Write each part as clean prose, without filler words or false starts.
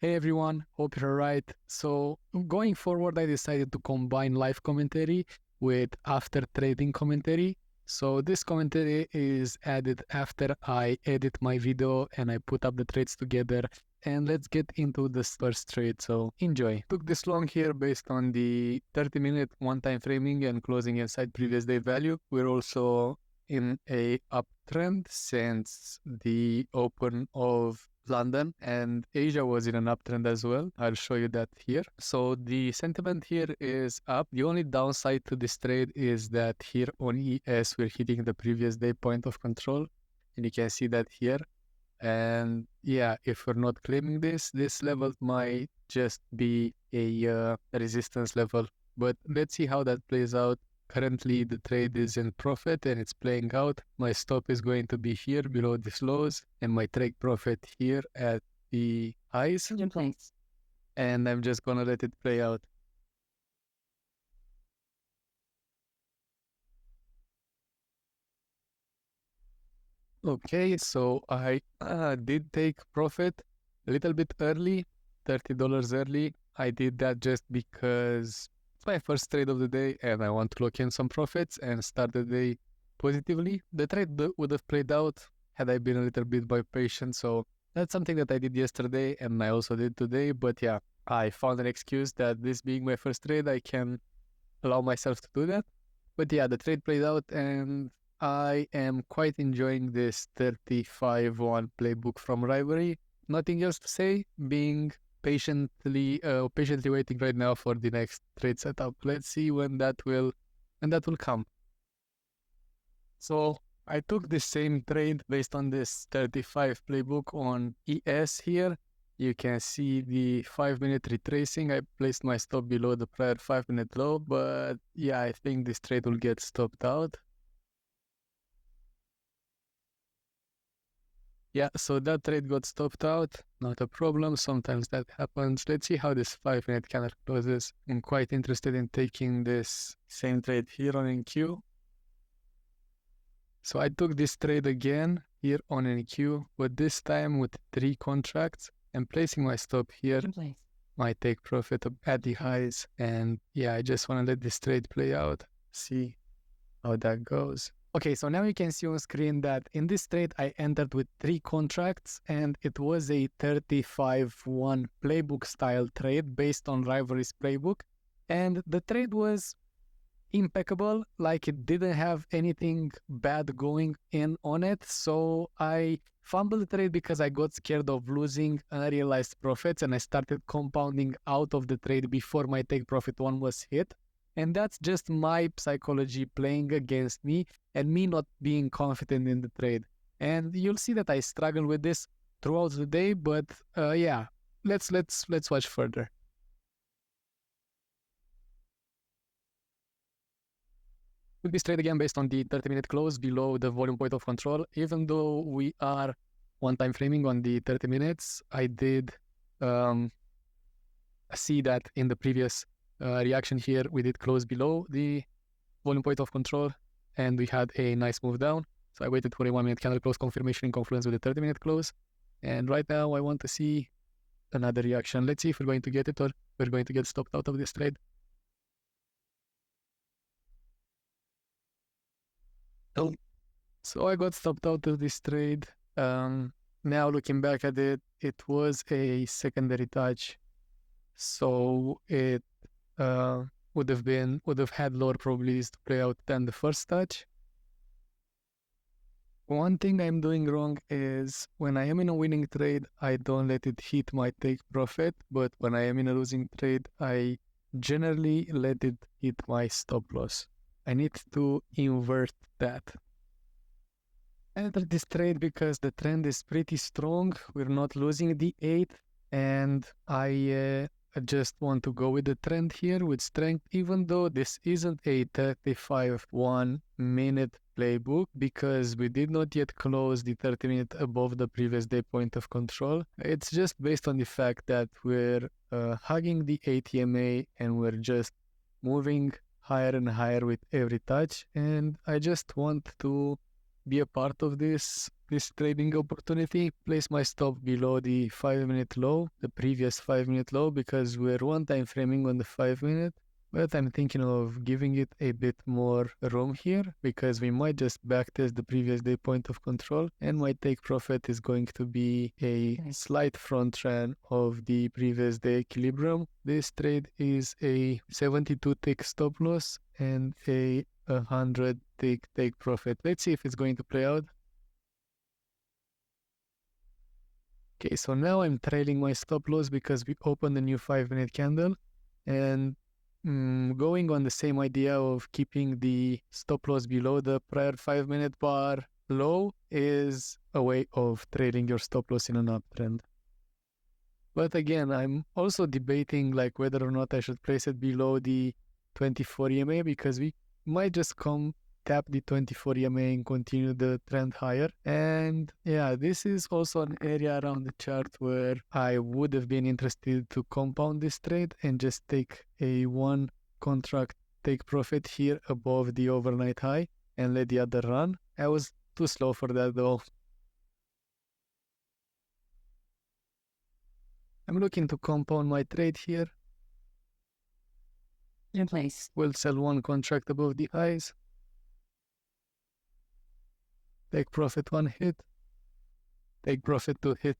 Hey everyone, hope you're right. So, going forward, I decided to combine live commentary with after trading commentary. So, this commentary is added after I edit my video and I put up the trades together. And let's get into this first trade. So, enjoy. Took this long here based on the 30-minute one-time framing and closing inside previous day value. We're also in a uptrend since the open of London, and Asia was in an uptrend as well. I'll show you that here. So the sentiment here is up. The only downside to this trade is that here on ES we're hitting the previous day point of control, and you can see that here. And yeah, if we're not claiming this level might just be a resistance level, but let's see how that plays out. Currently the trade is in profit and it's playing out. My stop is going to be here below these lows and my take profit here at the highs In place. and I'm just gonna let it play out. Okay, so I did take profit a little bit early, $30 early. I did that just because it's my first trade of the day and I want to lock in some profits and start the day positively. The trade would have played out had I been a little bit more patient. So that's something that I did yesterday and I also did today. But yeah, I found an excuse that this being my first trade, I can allow myself to do that. But yeah, the trade played out and I am quite enjoying this 35-1 playbook from Rivalry. Nothing else to say, being patiently waiting right now for the next trade setup. Let's see when that will come. So I took the same trade based on this 35 playbook on ES here. You can see the 5-minute retracing. I placed my stop below the prior 5-minute low, but yeah, I think this trade will get stopped out. Yeah, so that trade got stopped out. Not a problem. Sometimes that happens. Let's see how this 5-minute candle closes. I'm quite interested in taking this same trade here on NQ. So I took this trade again here on NQ, but this time with 3 contracts and placing my stop here. In place. My take profit at the highs. And yeah, I just want to let this trade play out, see how that goes. Okay, so now you can see on screen that in this trade, I entered with 3 contracts and it was a 35-1 playbook style trade based on Rivalry's playbook. And the trade was impeccable, like it didn't have anything bad going in on it. So I fumbled the trade because I got scared of losing unrealized profits and I started compounding out of the trade before my take profit one was hit. And that's just my psychology playing against me and me not being confident in the trade. And you'll see that I struggle with this throughout the day, but yeah, let's watch further. Took this trade again based on the 30-minute close below the volume point of control. Even though we are one-time framing on the 30 minutes, I did see that in the previous reaction here, we did close below the volume point of control and we had a nice move down. So I waited for a 1-minute candle close confirmation in confluence with the 30-minute close. And right now I want to see another reaction. Let's see if we're going to get it or we're going to get stopped out of this trade. So I got stopped out of this trade. Now looking back at it, it was a secondary touch. So it would have had lower probabilities to play out than the first touch. One thing I'm doing wrong is when I am in a winning trade, I don't let it hit my take profit, but when I am in a losing trade, I generally let it hit my stop loss. I need to invert that. I entered this trade because the trend is pretty strong. We're not losing the 8 and I just want to go with the trend here with strength, even though this isn't a 35 1-minute playbook because we did not yet close the 30-minute above the previous day point of control. It's just based on the fact that we're hugging the ATMA and we're just moving higher and higher with every touch, and I just want to be a part of this this trading opportunity, place my stop below the 5-minute low, the previous 5-minute low, because we're one time framing on the 5-minute. But I'm thinking of giving it a bit more room here because we might just backtest the previous day point of control, and my take profit is going to be a slight front run of the previous day equilibrium. This trade is a 72 tick stop loss and a 100 tick take profit. Let's see if it's going to play out. Okay, so now I'm trailing my stop loss because we opened a new 5-minute candle, and going on the same idea of keeping the stop loss below the prior 5-minute bar low is a way of trailing your stop loss in an uptrend. But again, I'm also debating like whether or not I should place it below the 24 EMA, because we might just tap the 24 EMA and continue the trend higher. And yeah, this is also an area around the chart where I would have been interested to compound this trade and just take a one contract take profit here above the overnight high and let the other run. I was too slow for that though. I'm looking to compound my trade here. In place. We'll sell one contract above the highs. Take profit one hit. Take profit two hit.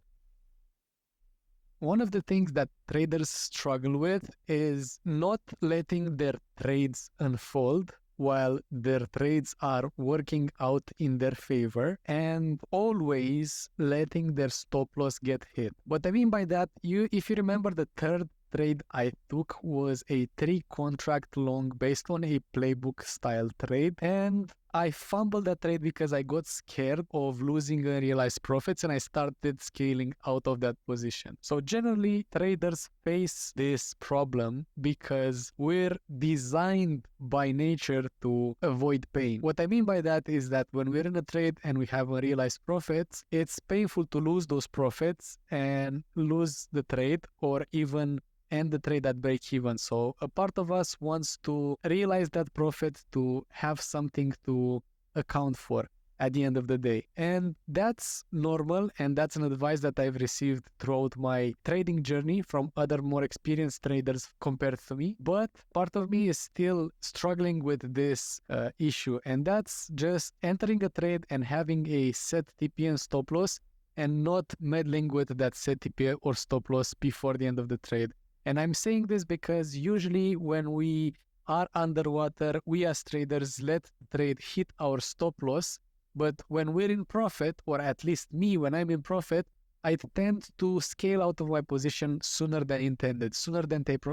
One of the things that traders struggle with is not letting their trades unfold while their trades are working out in their favor, and always letting their stop loss get hit. What I mean by that, if you remember, the third trade I took was a 3-contract long based on a playbook style trade, and I fumbled that trade because I got scared of losing unrealized profits and I started scaling out of that position. So generally, traders face this problem because we're designed by nature to avoid pain. What I mean by that is that when we're in a trade and we have unrealized profits, it's painful to lose those profits and lose the trade, or even end the trade at break even. So a part of us wants to realize that profit to have something to account for at the end of the day. And that's normal, and that's an advice that I've received throughout my trading journey from other more experienced traders compared to me. But part of me is still struggling with this issue, and that's just entering a trade and having a set TP and stop loss and not meddling with that set TP or stop loss before the end of the trade. And I'm saying this because usually when we are underwater, we as traders let the trade hit our stop loss. But when we're in profit, or at least me, when I'm in profit, I tend to scale out of my position sooner than intended, sooner than take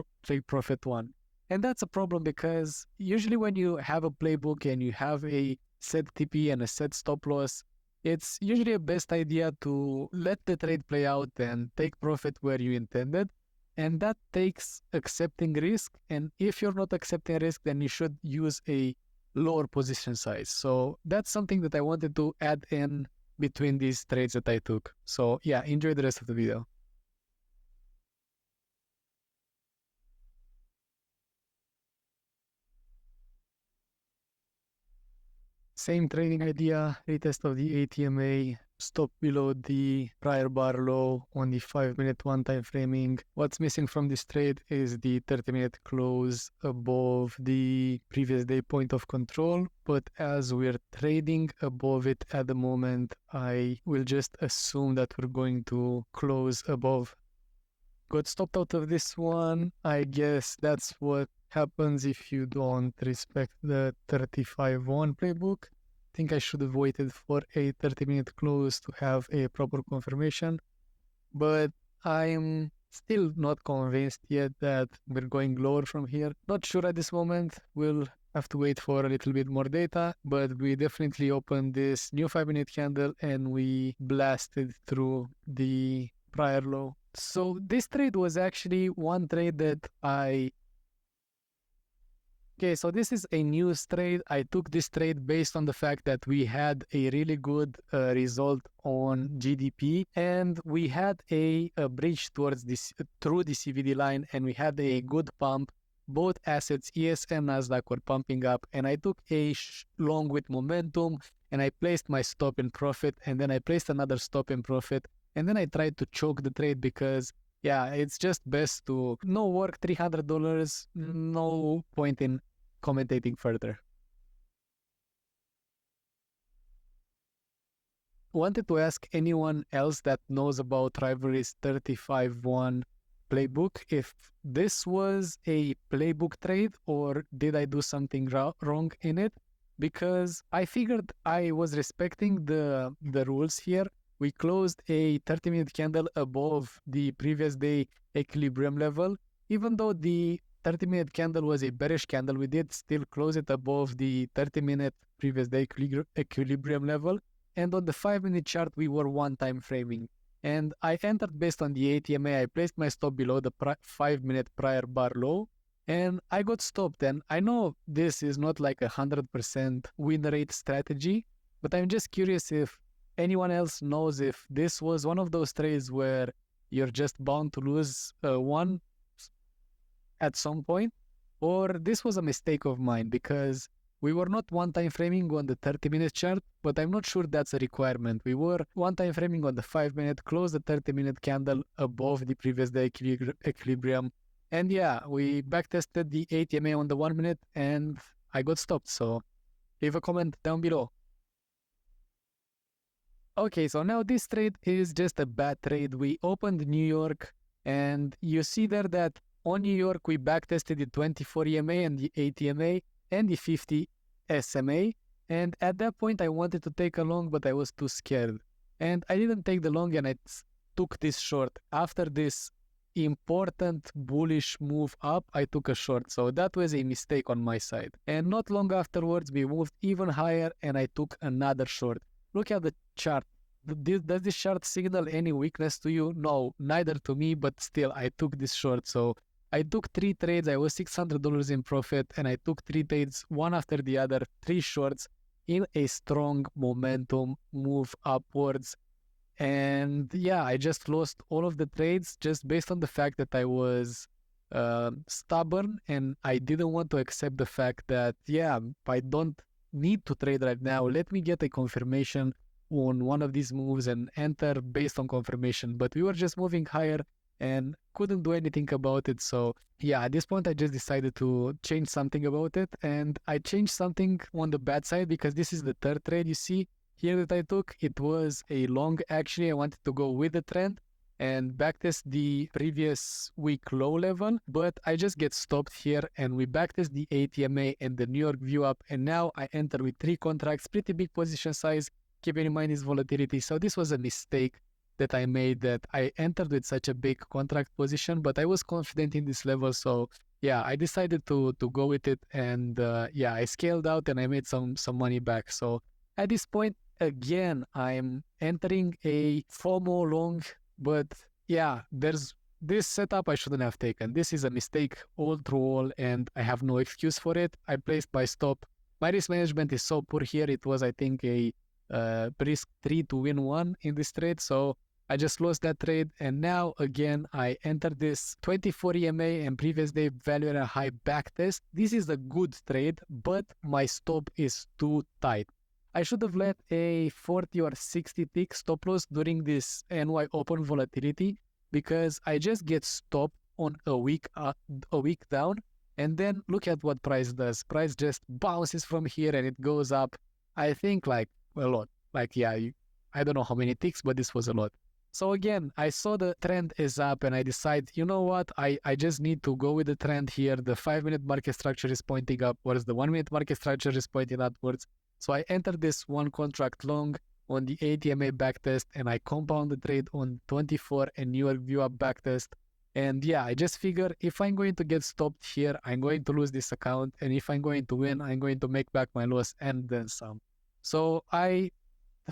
profit one. And that's a problem because usually when you have a playbook and you have a set TP and a set stop loss, it's usually a best idea to let the trade play out and take profit where you intended. And that takes accepting risk. And if you're not accepting risk, then you should use a lower position size. So that's something that I wanted to add in between these trades that I took. So yeah, enjoy the rest of the video. Same trading idea, retest of the ATMA, stop below the prior bar low on the 5-minute one-time framing. What's missing from this trade is the 30-minute close above the previous day point of control. But as we're trading above it at the moment, I will just assume that we're going to close above. Got stopped out of this one. I guess that's what happens if you don't respect the 35-1 playbook. I think I should have waited for a 30-minute close to have a proper confirmation, but I'm still not convinced yet that we're going lower from here. Not sure at this moment. We'll have to wait for a little bit more data, but we definitely opened this new 5-minute candle and we blasted through the prior low. So this trade was actually one trade that Okay, so this is a news trade. I took this trade based on the fact that we had a really good result on GDP, and we had a bridge towards this through the CVD line, and we had a good pump both assets, ES and Nasdaq, were pumping up, and I took a long with momentum, and I placed my stop in profit, and then I placed another stop in profit, and then I tried to choke the trade because, yeah, it's just best to no work, $300, no point in commentating further. Wanted to ask anyone else that knows about Rivalry's 35-1 playbook if this was a playbook trade or did I do something wrong in it, because I figured I was respecting the rules here. We closed a 30-minute candle above the previous day equilibrium level. Even though the 30-minute candle was a bearish candle, we did still close it above the 30-minute previous day equilibrium level. And on the 5-minute chart, we were one-time framing. And I entered based on the ATMA. I placed my stop below the 5-minute prior bar low, and I got stopped. And I know this is not like 100% win rate strategy, but I'm just curious if anyone else knows if this was one of those trades where you're just bound to lose one at some point, or this was a mistake of mine, because we were not one-time framing on the 30-minute chart, but I'm not sure that's a requirement. We were one-time framing on the 5-minute, closed the 30-minute candle above the previous day equilibrium. And yeah, we backtested the ATMA on the 1-minute and I got stopped. So leave a comment down below. Okay, so now this trade is just a bad trade. We opened New York and you see there that on New York, we backtested the 24 EMA and the ATMA and the 50 SMA. And at that point, I wanted to take a long, but I was too scared. And I didn't take the long and I took this short. After this important bullish move up, I took a short. So that was a mistake on my side. And not long afterwards, we moved even higher and I took another short. Look at the chart. Does this chart signal any weakness to you? No, neither to me, but still, I took this short. So I took 3 trades, I was $600 in profit, and I took 3 trades, one after the other, 3 shorts in a strong momentum move upwards. And yeah, I just lost all of the trades just based on the fact that I was stubborn and I didn't want to accept the fact that, yeah, I don't need to trade right now. Let me get a confirmation on one of these moves and enter based on confirmation. But we were just moving higher and couldn't do anything about it. So yeah, at this point, I just decided to change something about it. And I changed something on the bad side because this is the third trade you see here that I took. It was a long. Actually, I wanted to go with the trend and backtest the previous week low level, but I just get stopped here and we backtest the ATMA and the New York view up. And now I enter with 3 contracts, pretty big position size, keeping in mind this volatility. So this was a mistake that I made, that I entered with such a big contract position, but I was confident in this level. So yeah, I decided to go with it. And yeah, I scaled out and I made some money back. So at this point, again, I'm entering a FOMO long, but yeah, there's this setup I shouldn't have taken. This is a mistake all through all, and I have no excuse for it. I placed my stop. My risk management is so poor here. It was, I think, a risk 3 to win 1 in this trade. So I just lost that trade. And now again, I entered this 24 EMA and previous day value at a high back test. This is a good trade, but my stop is too tight. I should have let a 40 or 60 tick stop loss during this NY open volatility, because I just get stopped on a week down. And then look at what price does. Price just bounces from here and it goes up, I think, like a lot. Like, yeah, I don't know how many ticks, but this was a lot. So again, I saw the trend is up and I decide, you know what, I just need to go with the trend here. The 5-minute market structure is pointing upwards. The 1-minute market structure is pointing upwards. So I entered this 1 contract long on the ATMA backtest and I compound the trade on 24 and New York view up backtest. And yeah, I just figure if I'm going to get stopped here, I'm going to lose this account. And if I'm going to win, I'm going to make back my loss and then some. So I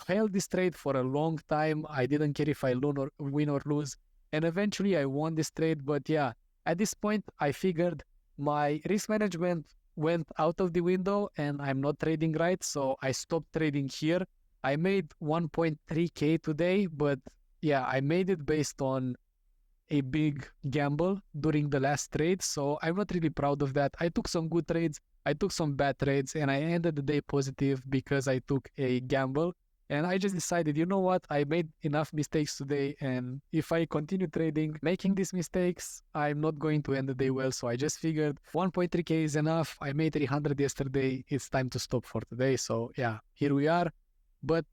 held this trade for a long time. I didn't care if I win or lose. And eventually I won this trade. But yeah, at this point, I figured my risk management went out of the window and I'm not trading right. So I stopped trading here. I made 1.3K today, but yeah, I made it based on a big gamble during the last trade. So I'm not really proud of that. I took some good trades, I took some bad trades, and I ended the day positive because I took a gamble. And I just decided, you know what? I made enough mistakes today. And if I continue trading, making these mistakes, I'm not going to end the day well. So I just figured 1.3K is enough. I made 300 yesterday. It's time to stop for today. So yeah, here we are. But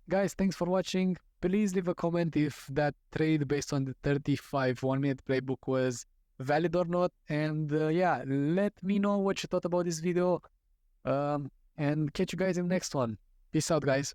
guys, thanks for watching. Please leave a comment if that trade based on the 35 1-minute playbook was valid or not. And yeah, let me know what you thought about this video. And catch you guys in the next one. Peace out, guys.